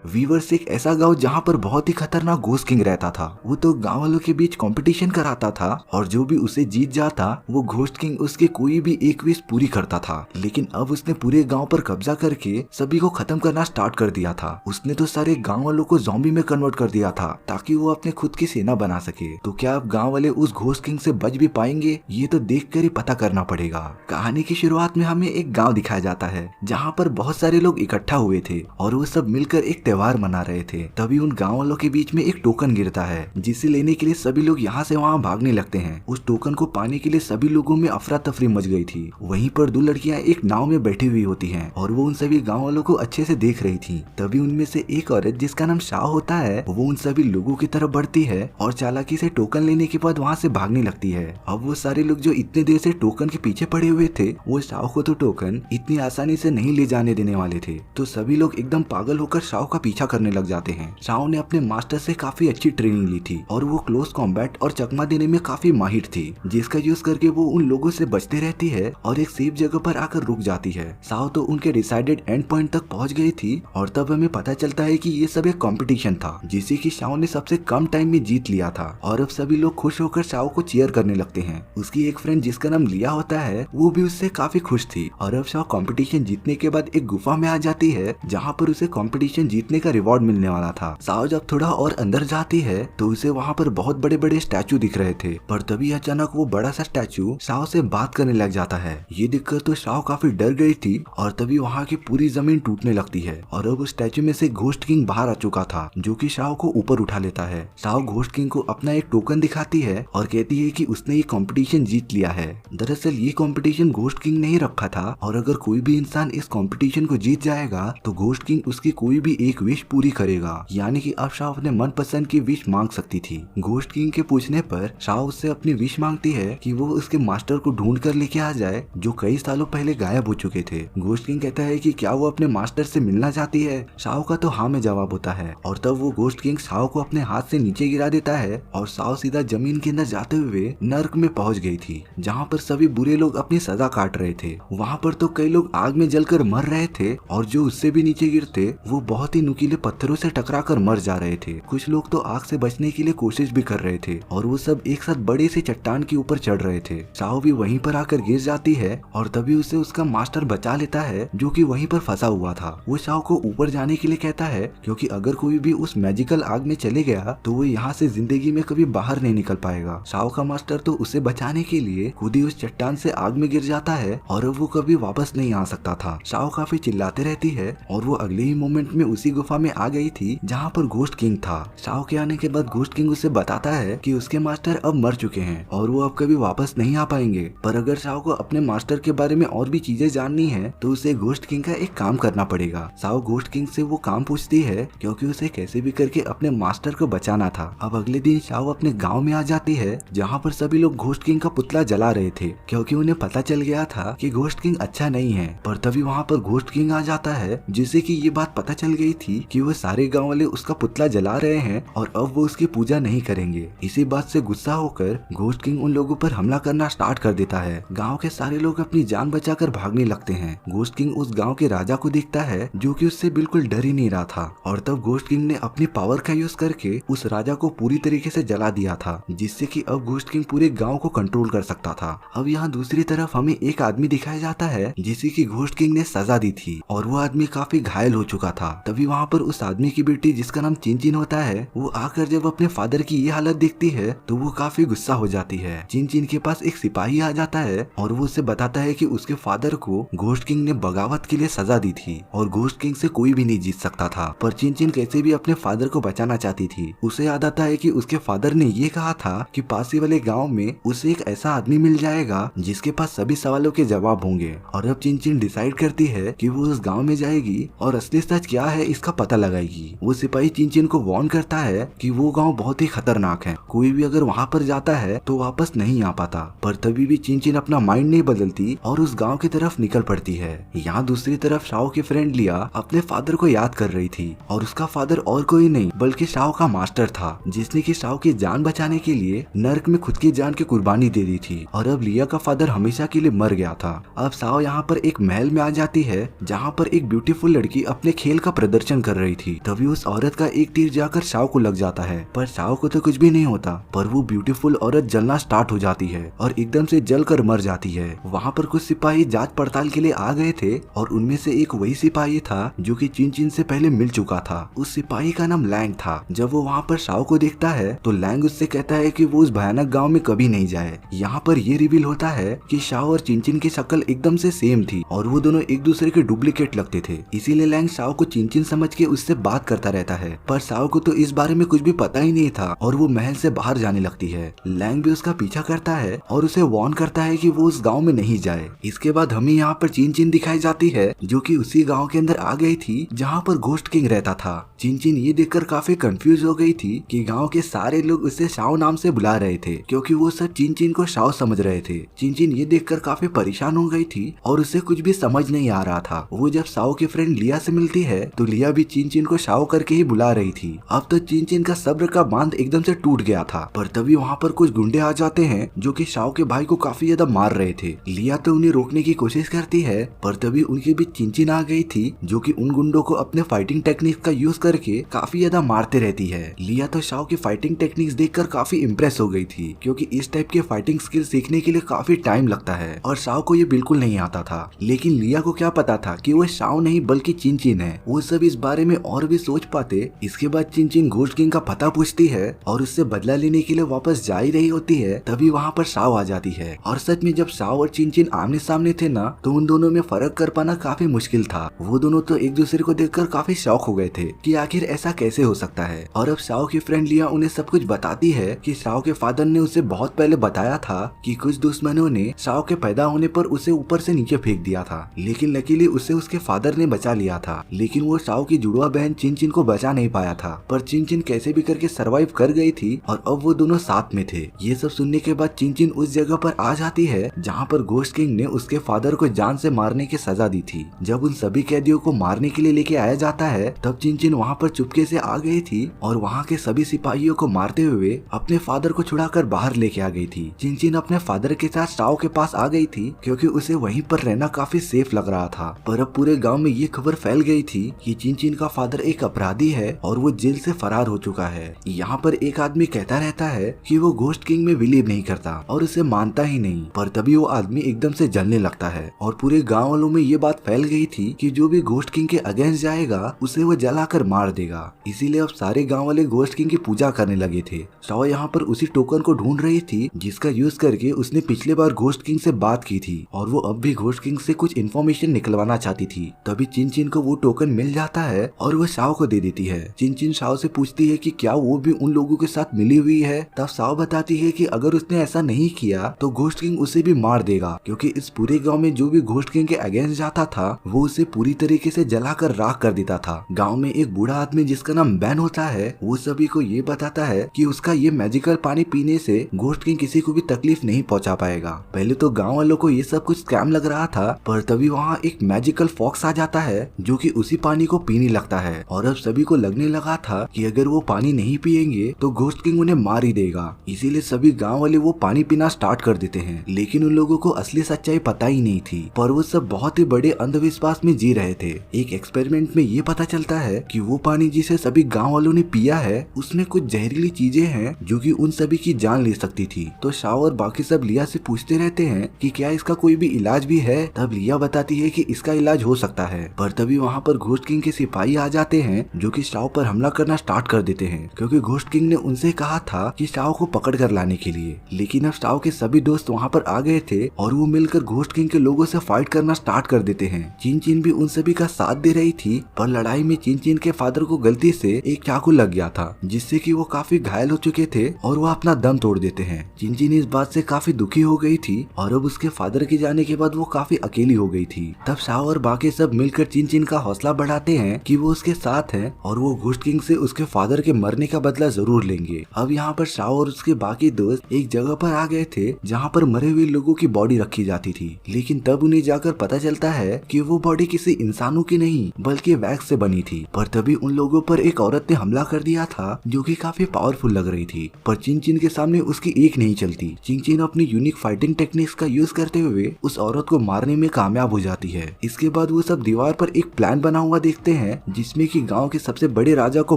Viewers एक ऐसा गांव जहां पर बहुत ही खतरनाक घोस्ट किंग रहता था। वो तो गांव वालों के बीच कंपटीशन कराता था और जो भी उसे जीत जाता वो घोस्ट किंग उसके कोई भी एक विश पूरी करता था। लेकिन अब उसने पूरे गांव पर कब्जा करके सभी को खत्म करना स्टार्ट कर दिया था। उसने तो सारे गांव वालों को ज़ॉम्बी में कन्वर्ट कर दिया था ताकि वो अपने खुद की सेना बना सके। तो क्या अब गांव वाले उस घोस्ट किंग से बच भी पाएंगे, ये तो देख कर ही पता करना पड़ेगा। कहानी की शुरुआत में हमें एक गाँव दिखाया जाता है जहाँ पर बहुत सारे लोग इकट्ठा हुए थे और वो सब मिलकर एक त्योहार मना रहे थे। तभी उन गाँव वालों के बीच में एक टोकन गिरता है जिसे लेने के लिए सभी लोग यहाँ से वहाँ भागने लगते हैं। उस टोकन को पाने के लिए सभी लोगों में अफरा तफरी मच गई थी। वहीं पर दो लड़कियां एक नाव में बैठी हुई होती हैं और वो उन सभी गाँव वालों को अच्छे से देख रही थी। तभी उनमें से एक औरत जिसका नाम शाह होता है वो उन सभी लोगों की तरफ बढ़ती है और चालाकी से टोकन लेने के बाद वहाँ से भागने लगती है। अब वो सारे लोग जो इतने देर से टोकन के पीछे पड़े हुए थे वो शाह को तो टोकन इतनी आसानी से नहीं ले जाने देने वाले थे। तो सभी लोग एकदम पागल होकर शाह का पीछा करने लग जाते हैं। शाह ने अपने मास्टर से काफी अच्छी ट्रेनिंग ली थी और वो क्लोज कॉम्बैट और चकमा देने में काफी माहिर थी, जिसका यूज करके वो उन लोगों से बचते रहती है और एक सेफ जगह पर आकर रुक जाती है। शाह तो उनके डिसाइडेड एंड पॉइंट तक पहुंच गई थी और तब हमें पता चलता है कि ये सब एक कंपटीशन था जिसे कि शाह ने सबसे कम टाइम में जीत लिया था। और अब सभी लोग खुश होकर शाह को चीयर करने लगते हैं। उसकी एक फ्रेंड जिसका नाम लिया होता है वो भी उससे काफी खुश थी। और अब शाह कंपटीशन जीतने के बाद एक गुफा में आ जाती है जहाँ पर उसे कंपटीशन जीतने का रिवॉर्ड मिलने वाला था। शाह जब थोड़ा और अंदर जाती है तो उसे वहाँ पर बहुत बड़े बड़े स्टैचू दिख रहे थे, पर तभी अचानक वो बड़ा सा स्टैचू शाह से बात करने लग जाता है। ये देखकर तो शाह काफी डर गई थी और तभी वहाँ की पूरी जमीन टूटने लगती है और अब उस स्टैचू में से घोस्ट किंग बाहर आ चुका था जो कि शाह को ऊपर उठा लेता है। शाह घोस्ट किंग को अपना एक टोकन दिखाती है और कहती है कि उसने ये कंपटीशन जीत लिया है। दरअसल ये कंपटीशन घोस्ट किंग ने ही रखा था और अगर कोई भी इंसान इस कंपटीशन को जीत जाएगा तो घोस्ट किंग उसकी कोई भी एक विश पूरी करेगा। यानी कि अब शाह अपने मनपसंद की विश मांग सकती थी। घोस्ट किंग के पूछने पर शाह उससे अपनी विश मांगती है कि वो उसके मास्टर को ढूंढ कर लेके आ जाए जो कई सालों पहले गायब हो चुके थे। घोस्ट किंग कहता है कि क्या वो अपने मास्टर से मिलना चाहती है। शाह का तो हाँ में जवाब होता है और तब वो घोस्ट किंग शाह को अपने हाथ से नीचे गिरा देता है और शाह सीधा जमीन के अंदर जाते हुए नर्क में पहुंच गई थी जहाँ पर सभी बुरे लोग अपनी सजा काट रहे थे। वहाँ पर तो कई लोग आग में जलकर मर रहे थे और जो उससे भी नीचे गिरते वो बहुत ही नुकीले पत्थरों से टकरा कर मर जा रहे थे। कुछ लोग तो आग से बचने के लिए कोशिश भी कर रहे थे और वो सब एक साथ बड़े से चट्टान के ऊपर चढ़ रहे थे। शाह भी वहीं पर आकर गिर जाती है और तभी उसे उसका मास्टर बचा लेता है जो कि वहीं पर फंसा हुआ था। वो शाह को ऊपर जाने के लिए कहता है क्योंकि अगर कोई भी उस मैजिकल आग में चले गया तो वो यहाँ से जिंदगी में कभी बाहर नहीं निकल पाएगा। शाह का मास्टर तो उसे बचाने के लिए खुद ही उस चट्टान से आग में गिर जाता है और अब वो कभी वापस नहीं आ सकता था। शाह काफी चिल्लाते रहती है और वो अगले ही मोमेंट में उसी गुफा में आ गई थी जहाँ पर घोस्ट किंग था। शाह के आने के बाद घोस्ट किंग उसे बताता है कि उसके मास्टर अब मर चुके हैं और वो अब कभी वापस नहीं आ पाएंगे। पर अगर शाह को अपने मास्टर के बारे में और भी चीजें जाननी है तो उसे घोस्ट किंग का एक काम करना पड़ेगा। शाह घोस्ट किंग से वो काम पूछती है क्योंकि उसे कैसे भी करके अपने मास्टर को बचाना था। अब अगले दिन शाह अपने गाँव में आ जाती है जहाँ पर सभी लोग घोस्ट किंग का पुतला जला रहे थे क्योंकि उन्हें पता चल गया था कि घोस्ट किंग अच्छा नहीं है। पर तभी वहाँ पर घोस्ट किंग आ जाता है जिससे कि ये बात पता चल गई थी कि वो सारे गाँव वाले उसका पुतला जला रहे हैं और अब वो उसकी पूजा नहीं करेंगे। इसी बात से गुस्सा होकर घोस्ट किंग उन लोगों पर हमला करना स्टार्ट कर देता है। गांव के सारे लोग अपनी जान बचाकर भागने लगते हैं। घोस्ट किंग उस गांव के राजा को देखता है जो कि उससे बिल्कुल डर ही नहीं रहा था और तब घोस्ट किंग ने अपनी पावर का यूज करके उस राजा को पूरी तरीके से जला दिया था जिससे कि अब घोस्ट किंग पूरे गाँव को कंट्रोल कर सकता था। अब यहाँ दूसरी तरफ हमें एक आदमी दिखाया जाता है जिसे कि घोस्ट किंग ने सजा दी थी और वो आदमी काफी घायल हो चुका था। तभी वहाँ पर उस आदमी की बेटी जिसका नाम चिन होता है वो आकर जब अपने फादर की ये हालत देखती है तो वो काफी गुस्सा हो जाती है। चिन के पास एक सिपाही आ जाता है और वो उसे बताता है कि उसके फादर को घोस्ट किंग ने बगावत के लिए सजा दी थी और घोस्ट किंग से कोई भी नहीं जीत सकता था। पर चिन कैसे भी अपने फादर को बचाना चाहती थी। उसे याद आता है कि उसके फादर ने ये कहा था कि पास ही वाले गाँव में उसे एक ऐसा आदमी मिल जाएगा जिसके पास सभी सवालों के जवाब होंगे। और अब चिन डिसाइड करती है कि वो उस गाँव में जाएगी और असली सच क्या है इसका पता लगाएगी। वो सिपाही चिन को वार्न करता है कि वो गांव बहुत ही खतरनाक है, कोई भी अगर वहां पर जाता है तो वापस नहीं आ पाता। पर तभी भी चिन अपना माइंड नहीं बदलती और उस गांव की तरफ निकल पड़ती है। यहाँ दूसरी तरफ शाह की फ्रेंड लिया अपने फादर को याद कर रही थी और उसका फादर और कोई नहीं बल्कि शाह का मास्टर था जिसने की शाह की जान बचाने के लिए नर्क में खुद की जान की कुर्बानी दे दी थी और अब लिया का फादर हमेशा के लिए मर गया था। अब शाह यहाँ पर एक महल में आ जाती है जहाँ पर एक ब्यूटीफुल लड़की अपने खेल का प्रदर्शन कंपटीशन कर रही थी। तभी उस औरत का एक तीर जाकर शाओ को लग जाता है, पर शाओ को तो कुछ भी नहीं होता, पर वो ब्यूटीफुल औरत जलना स्टार्ट हो जाती है और एकदम से जलकर मर जाती है। वहाँ पर कुछ सिपाही जांच पड़ताल के लिए आ गए थे और उनमें से एक वही सिपाही था जो कि चिन से पहले मिल चुका था। उस सिपाही का नाम लैंग था। जब वो वहाँ पर शाओ को देखता है तो लैंग उससे कहता है कि वो उस भयानक गाँव में कभी नहीं जाए। यहाँ पर ये रिवील होता है कि शाओ और चिन की शक्ल एकदम से सेम थी और वो दोनों एक दूसरे के डुप्लीकेट लगते थे। इसीलिए लैंग शाओ को चिन समझ के उससे बात करता रहता है, पर शाओ को तो इस बारे में कुछ भी पता ही नहीं था और वो महल से बाहर जाने लगती है। लैंग भी उसका पीछा करता है और उसे वार्न करता है कि वो उस गांव में नहीं जाए। इसके बाद हमें यहाँ पर चिन दिखाई जाती है जो कि उसी गांव के अंदर आ गई थी जहाँ पर घोस्ट किंग रहता था। चिन ये देखकर काफी कंफ्यूज हो गई थी कि गांव के सारे लोग उसे शाओ नाम से बुला रहे थे, क्योंकि वो सब चिन को शाओ समझ रहे थे। चिन ये देखकर काफी परेशान हो गई थी और उसे कुछ भी समझ नहीं आ रहा था। वो जब शाओ की फ्रेंड लिया से मिलती है तो लिया भी चिन को शाओ करके ही बुला रही थी। अब तो चिन का सब्र का बांध एकदम से टूट गया था, पर तभी वहाँ पर कुछ गुंडे आ जाते हैं जो कि शाओ के भाई को काफी ज्यादा मार रहे थे। लिया तो उन्हें रोकने की कोशिश करती है, पर तभी उनके बीच चिन आ गई थी जो कि उन गुंडों को अपने फाइटिंग टेक्निक्स का यूज करके काफी ज्यादा मारते रहती है। लिया तो शाओ की फाइटिंग टेक्निक्स देखकर काफी इम्प्रेस हो गई थी, क्योंकि इस टाइप के फाइटिंग स्किल सीखने के लिए काफी टाइम लगता है और शाओ को ये बिल्कुल नहीं आता था। लेकिन लिया को क्या पता था कि वो शाओ नहीं बल्कि चिन है। वो सब इस बारे में और भी सोच पाते। इसके बाद चिन घोस्ट किंग का पता पूछती है और उससे बदला लेने के लिए वापस जा ही रही होती है। तभी वहाँ पर शाओ आ जाती है और सच में जब शाओ और चिन आमने सामने थे ना, तो उन दोनों में फर्क कर पाना काफी मुश्किल था। वो दोनों तो एक दूसरे को देखकर काफी शॉक हो गए थे कि आखिर ऐसा कैसे हो सकता है। और अब शाओ की फ्रेंड लिया उन्हें सब कुछ बताती है कि शाओ के फादर ने उसे बहुत पहले बताया था कि कुछ दुश्मनों ने शाओ के पैदा होने पर उसे ऊपर से नीचे फेंक दिया था, लेकिन लकीली उसे उसके फादर ने बचा लिया था। लेकिन वो शाओ की जुड़वा बहन चिन को बचा नहीं पाया था, पर चिन कैसे भी करके सरवाइव कर गई थी और अब वो दोनों साथ में थे। ये सब सुनने के बाद चिन उस जगह पर आ जाती है जहाँ पर घोस्ट किंग ने उसके फादर को जान से मारने की सजा दी थी। जब उन सभी कैदियों को मारने के लिए लेके आया जाता है तब चिन वहाँ पर चुपके से आ गई थी और वहाँ के सभी सिपाहियों को मारते हुए अपने फादर को छुड़ाकर बाहर लेके आ गई थी। चिन अपने फादर के साथ शाओ के पास आ गई थी क्योंकि उसे वहीं पर रहना काफी सेफ लग रहा था। पर अब पूरे गाँव में ये खबर फैल गई थी कि चिन का फादर एक अपराधी है और वो जेल से फरार हो चुका है। यहाँ पर एक आदमी कहता रहता है कि वो घोस्ट किंग में बिलीव नहीं करता और उसे मानता ही नहीं, पर तभी वो आदमी एकदम से जलने लगता है और पूरे गाँव वालों में ये बात फैल गई थी कि जो भी घोस्ट किंग के अगेंस्ट जाएगा उसे वो जलाकर मार देगा। इसीलिए अब सारे गाँव वाले घोस्ट किंग की पूजा करने लगे थे। शाओ यहाँ पर उसी टोकन को ढूंढ रही थी जिसका यूज करके उसने पिछले बार घोस्ट किंग से बात की थी और वो अब भी घोस्ट किंग से कुछ इन्फॉर्मेशन निकलवाना चाहती थी। तभी चिन को वो टोकन मिल जाता है और वो शाओ को दे देती है। चिन शाओ से पूछती है कि क्या वो भी उन लोगों के साथ मिली हुई है। तब शाओ बताती है कि अगर उसने ऐसा नहीं किया तो घोस्ट किंग उसे भी मार देगा, क्योंकि इस पूरे गांव में जो भी घोस्ट किंग के अगेंस्ट जाता था वो उसे पूरी तरीके से जलाकर राख कर देता था। गांव में एक बूढ़ा आदमी जिसका नाम बैन होता है वो सभी को ये बताता है कि उसका ये मैजिकल पानी पीने से घोस्ट किंग किसी को भी तकलीफ नहीं पहुंचा पाएगा। पहले तो गांव वालों को ये सब कुछ स्कैम लग रहा था, पर तभी वहाँ एक मैजिकल फॉक्स आ जाता है जो कि उसी पानी को पीने लगता है और अब सभी को लगने लगा था कि अगर वो पानी नहीं पिएंगे तो घोस्ट किंग उन्हें मार ही देगा। इसीलिए सभी गांव वाले वो पानी पीना स्टार्ट कर देते हैं। लेकिन उन लोगों को असली सच्चाई पता ही नहीं थी, पर वो सब बहुत ही बड़े अंधविश्वास में जी रहे थे। एक एक्सपेरिमेंट में ये पता चलता है कि वो पानी जिसे सभी गांव वालों ने पिया है उसमें कुछ जहरीली चीजें हैं जो कि उन सभी की जान ले सकती थी। तो शाओ और बाकी सब लिया से पूछते रहते हैं कि क्या इसका कोई भी इलाज भी है। तब लिया बताती है कि इसका इलाज हो सकता है, पर तभी वहाँ पर घोस्ट किंग के सिपाही आ जाते हैं जो कि शाओ पर हमला करना स्टार्ट कर देते हैं, क्योंकि घोस्ट किंग ने उनसे कहा था कि शाओ को पकड़ कर लाने के लिए। लेकिन अब शाओ के सभी दोस्त वहाँ पर आ गए थे और वो मिलकर घोस्ट किंग के लोगों से फाइट करना स्टार्ट कर देते हैं। चिन भी उन सभी का साथ दे रही थी, पर लड़ाई में चिन के फादर को गलती से एक चाकू लग गया था जिससे कि वो काफी घायल हो चुके थे और वो अपना दम तोड़ देते हैं। चिन इस बात से काफी दुखी हो गई थी और अब उसके फादर के जाने के बाद वो काफी अकेली हो गई थी। तब शाओ और बाकी सब मिलकर चिन का हौसला बढ़ाते हैं कि वो उसके साथ हैं और वो घोस्ट किंग से उसके फादर के मरने का बदला जरूर लेंगे। अब यहाँ पर शाओ और उसके बाकी दोस्त एक जगह पर आ गए थे जहाँ पर मरे हुए लोगों की बॉडी रखी जाती थी। लेकिन तब उन्हें जाकर पता चलता है कि वो बॉडी किसी इंसानों की नहीं बल्कि वैक्स से बनी थी। पर तभी उन लोगों पर एक औरत ने हमला कर दिया था जो कि काफी पावरफुल लग रही थी, पर चिन के सामने उसकी एक नहीं चलती। चिन अपनी यूनिक फाइटिंग टेक्निक्स का यूज करते हुए उस औरत को मारने में कामयाब हो जाती है। इसके बाद वो सब दीवार पर एक प्लान बना हुआ देखते हैं जिसमें कि गांव के सबसे बड़े राजा को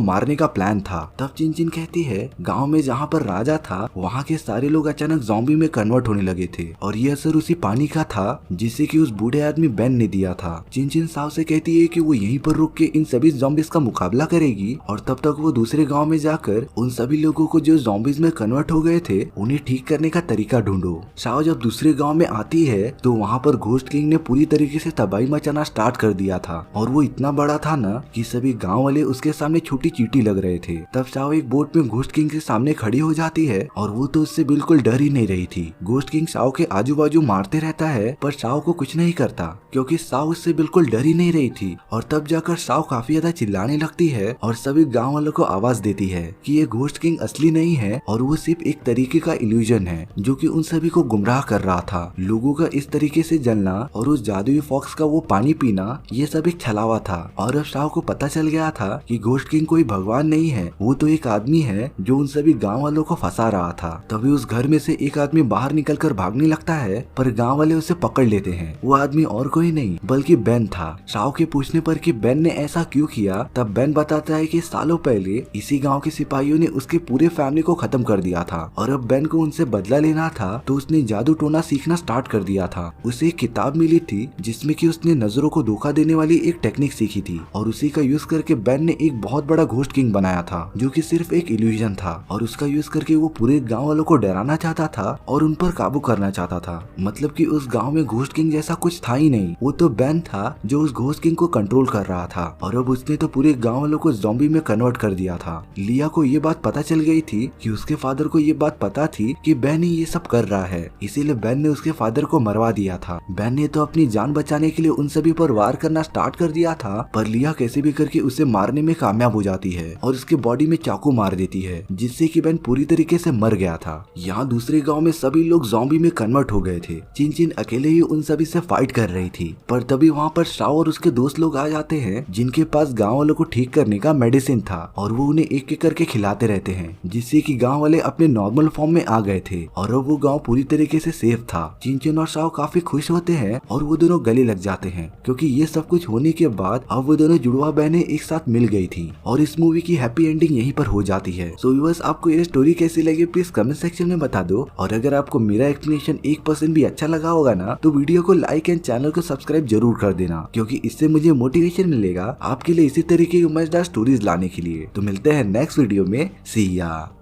मारने का प्लान था। तब चिनचिन कहती है गांव में जहाँ पर राजा था वहाँ के सारे लोग अचानक ज़ॉम्बी में कन्वर्ट होने लगे थे और ये असर उसी पानी का था जिसे कि उस बूढ़े आदमी बेन ने दिया था। चिनचिन साव से कहती है कि वो यहीं पर रुक के इन सभी ज़ॉम्बीज का मुकाबला करेगी और तब तक वो दूसरे गाँव में जाकर उन सभी लोगों को जो ज़ॉम्बीज में कन्वर्ट हो गए थे उन्हें ठीक करने का तरीका ढूंढो। साव जब दूसरे गाँव में आती है तो वहाँ पर घोस्ट किंग ने पूरी तरीके से तबाही मचाना स्टार्ट कर दिया था और वो इतना बड़ा था ना कि सभी गांव वाले उसके सामने छोटी चींटी लग रहे थे। तब साव एक बोट में घोस्ट किंग के सामने खड़ी हो जाती है और वो तो उससे बिल्कुल डर ही नहीं रही थी। घोस्ट किंग साव के आजू बाजू मारते रहता है पर साव को कुछ नहीं करता क्योंकि साव उससे बिल्कुल डर ही नहीं रही थी। और तब जाकर साव काफी ज्यादा चिल्लाने लगती है और सभी गाँव वालों को आवाज देती है कि ये घोस्ट किंग असली नहीं है और वो सिर्फ एक तरीके का इल्यूजन है जो कि उन सभी को गुमराह कर रहा था। लोगों का इस तरीके से जलना और उस जादुई फॉक्स का वो पानी पीना ये सब एक छलावा था। और अब साव को पता चल गया था कि घोस्ट किंग कोई भगवान नहीं है, वो तो एक आदमी है जो उन सभी गांव वालों को फंसा रहा था। तभी उस घर में से एक आदमी बाहर निकलकर भागने लगता है पर गांव वाले उसे पकड़ लेते हैं। वो आदमी और कोई नहीं बल्कि बेन था। साव के पूछने पर कि बेन ने ऐसा क्यों किया तब बेन बताता है कि सालों पहले इसी गाँव के सिपाहियों ने उसके पूरे फैमिली को खत्म कर दिया था और अब बेन को उनसे बदला लेना था तो उसने जादू टोना सीखना स्टार्ट कर दिया था। उसे एक किताब मिली थी जिसमें कि उसने नजरों को धोखा देने वाली एक टेक्निक सीखी थी और उसी का यूज करके बेन ने एक बहुत बड़ा घोस्ट किंग बनाया था जो कि सिर्फ एक इल्यूजन था और उसका यूज करके वो पूरे गांव वालों को डराना चाहता था और उन पर काबू करना चाहता था। मतलब कि उस गांव में घोस्ट किंग जैसा कुछ था ही नहीं, वो तो बेन था जो उस घोस्ट किंग को कंट्रोल कर रहा था और अब उसने तो पूरे गाँव वालों को ज़ॉम्बी में कन्वर्ट कर दिया था। लिया को ये बात पता चल गई थी कि उसके फादर को ये बात पता थी कि बेन ही ये सब कर रहा है, इसीलिए बेन ने उसके फादर को मरवा दिया था। बेन ने तो अपनी जान बचाने के लिए उन सभी पर वार करना स्टार्ट कर दिया था पर लिया कैसे भी करके उसे मारने में कामयाब हो जाती है और उसके बॉडी में चाकू मार देती है जिससे कि बेन पूरी तरीके से मर गया था। यहाँ दूसरे गांव में सभी लोग ज़ॉम्बी में कन्वर्ट हो गए थे। चिनचिन अकेले ही उन सभी से फाइट कर रही थी पर तभी वहाँ पर शाओ और उसके दोस्त लोग आ जाते हैं जिनके पास गाँव वालों को ठीक करने का मेडिसिन था और वो उन्हें एक एक करके खिलाते रहते हैं जिससे कि गाँव वाले अपने नॉर्मल फॉर्म में आ गए थे और अब वो गाँव पूरी तरीके से सेफ था। चिनचिन और शाओ काफी खुश होते हैं और वो दोनों गले लग जाते हैं क्योंकि ये सब कुछ होने के बाद अब वो दोनों जुड़वा बहनें एक साथ मिल गई थी और इस मूवी की हैप्पी एंडिंग यहीं पर हो जाती है। सो व्यूअर्स, आपको ये स्टोरी कैसी लगी प्लीज कमेंट सेक्शन में बता दो और अगर आपको मेरा एक्सप्लेनेशन 1% भी अच्छा लगा होगा ना तो वीडियो को लाइक एंड चैनल को सब्सक्राइब जरूर कर देना क्योंकि इससे मुझे मोटिवेशन मिलेगा आपके लिए इसी तरीके की मजेदार स्टोरीज लाने के लिए। तो मिलते हैं नेक्स्ट वीडियो में, सी या।